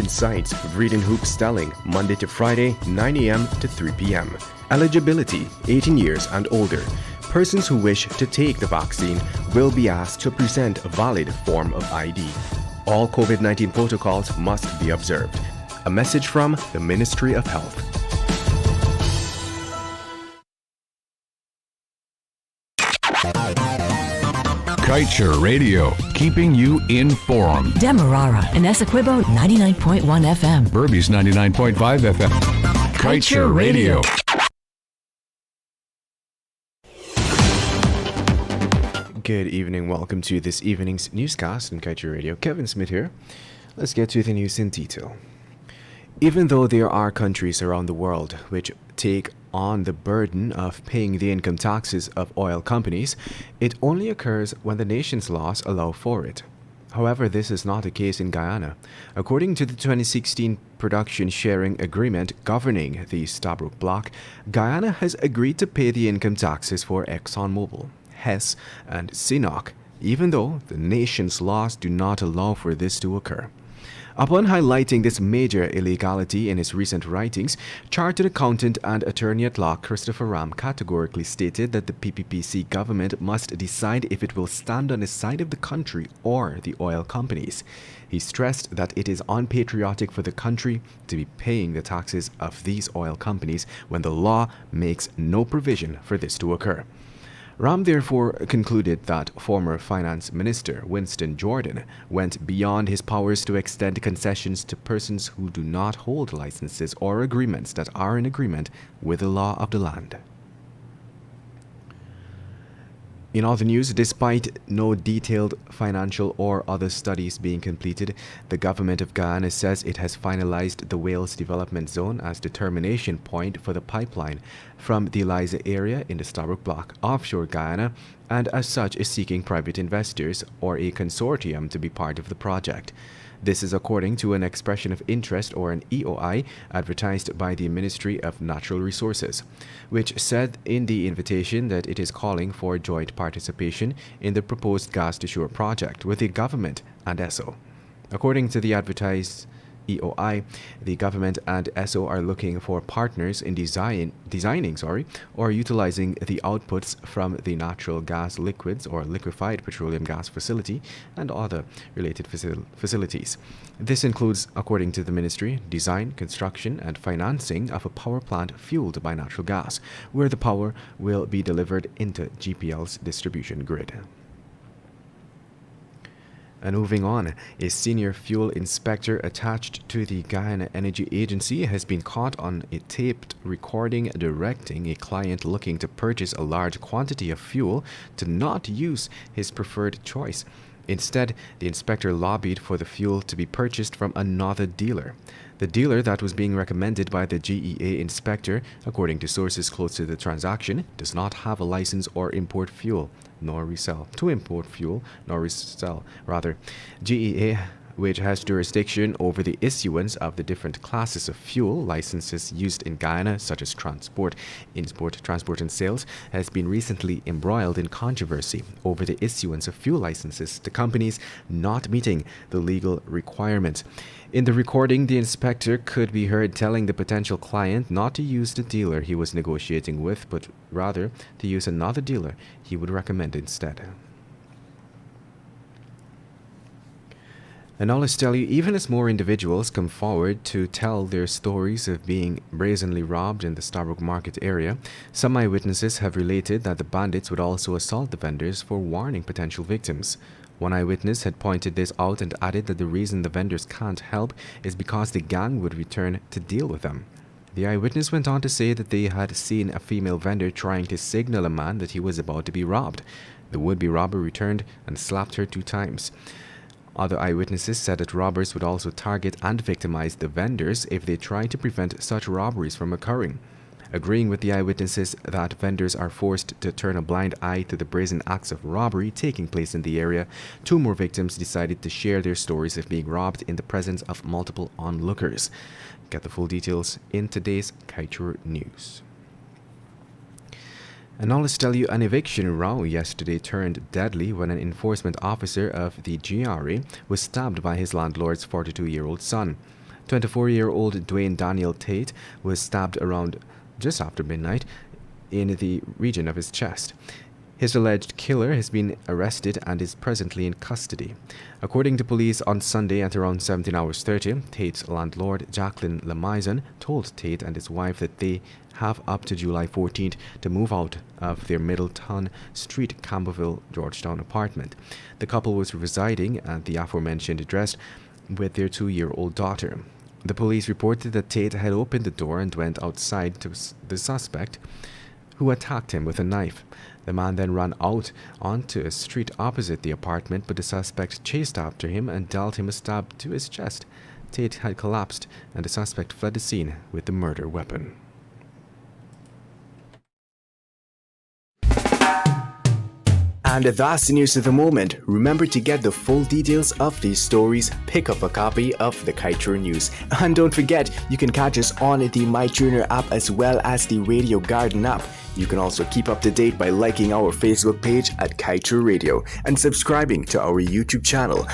Sites, Reading Hoop Stelling, Monday to Friday, 9 a.m. to 3 p.m. Eligibility, 18 years and older. Persons who wish to take the vaccine will be asked to present a valid form of ID. All COVID-19 protocols must be observed. A message from the Ministry of Health. Kaieteur Radio, keeping you informed. Demerara and Essequibo 99.1 FM. Berbice 99.5 FM. Kaieteur Radio. Good evening. Welcome to this evening's newscast in Kaieteur Radio. Kevin Smith here. Let's get to the news in detail. Even though there are countries around the world which take on the burden of paying the income taxes of oil companies, it only occurs when the nation's laws allow for it. However, this is not the case in Guyana. According to the 2016 production sharing agreement governing the Stabroek Block, Guyana has agreed to pay the income taxes for ExxonMobil, Hess, and CNOOC, even though the nation's laws do not allow for this to occur. Upon highlighting this major illegality in his recent writings, chartered accountant and attorney-at-law Christopher Ram categorically stated that the PPPC government must decide if it will stand on the side of the country or the oil companies. He stressed that it is unpatriotic for the country to be paying the taxes of these oil companies when the law makes no provision for this to occur. Ram therefore concluded that former Finance Minister Winston Jordan went beyond his powers to extend concessions to persons who do not hold licenses or agreements that are in agreement with the law of the land. In other news, despite no detailed financial or other studies being completed, the government of Guyana says it has finalized the Wales Development Zone as the termination point for the pipeline from the Eliza area in the Stabroek Block, offshore Guyana, and as such is seeking private investors or a consortium to be part of the project. This is according to an expression of interest or an EOI advertised by the Ministry of Natural Resources, which said in the invitation that it is calling for joint participation in the proposed gas to shore project with the government and ESSO. According to the advertised EOI, the government and ESSO are looking for partners in designing or utilizing the outputs from the natural gas liquids or liquefied petroleum gas facility and other related facilities. This includes, according to the ministry, design, construction, and financing of a power plant fueled by natural gas, where the power will be delivered into GPL's distribution grid. And moving on, a senior fuel inspector attached to the Guyana Energy Agency has been caught on a taped recording directing a client looking to purchase a large quantity of fuel to not use his preferred choice. Instead, the inspector lobbied for the fuel to be purchased from another dealer. The dealer that was being recommended by the GEA inspector, according to sources close to the transaction, does not have a license or import fuel nor resell. GEA, which has jurisdiction over the issuance of the different classes of fuel licenses used in Guyana, such as transport, and sales, has been recently embroiled in controversy over the issuance of fuel licenses to companies not meeting the legal requirements. In the recording, the inspector could be heard telling the potential client not to use the dealer he was negotiating with, but rather to use another dealer he would recommend instead. And now let's tell you, even as more individuals come forward to tell their stories of being brazenly robbed in the Stabroek Market area, some eyewitnesses have related that the bandits would also assault the vendors for warning potential victims. One eyewitness had pointed this out and added that the reason the vendors can't help is because the gang would return to deal with them. The eyewitness went on to say that they had seen a female vendor trying to signal a man that he was about to be robbed. The would-be robber returned and slapped her 2 times. Other eyewitnesses said that robbers would also target and victimize the vendors if they tried to prevent such robberies from occurring. Agreeing with the eyewitnesses that vendors are forced to turn a blind eye to the brazen acts of robbery taking place in the area, 2 more victims decided to share their stories of being robbed in the presence of multiple onlookers. Get the full details in today's Kaieteur News. And now let's tell you, an eviction row yesterday turned deadly when an enforcement officer of the GRA was stabbed by his landlord's 42-year-old son. 24-year-old Dwayne Daniel Tate was stabbed around just after midnight in the region of his chest. His alleged killer has been arrested and is presently in custody. According to police, on Sunday at around 17:30, Tate's landlord, Jacqueline Lemaison, told Tate and his wife that they have up to July 14th to move out of their Middleton Street, Campbellville, Georgetown apartment. The couple was residing at the aforementioned address with their 2-year-old daughter. The police reported that Tate had opened the door and went outside to the suspect, who attacked him with a knife. The man then ran out onto a street opposite the apartment, but the suspect chased after him and dealt him a stab to his chest. Tate had collapsed, and the suspect fled the scene with the murder weapon. And that's the news of the moment. Remember to get the full details of these stories, pick up a copy of the Kaieteur News. And don't forget, you can catch us on the MyTuner app as well as the Radio Garden app. You can also keep up to date by liking our Facebook page at Kaieteur Radio and subscribing to our YouTube channel.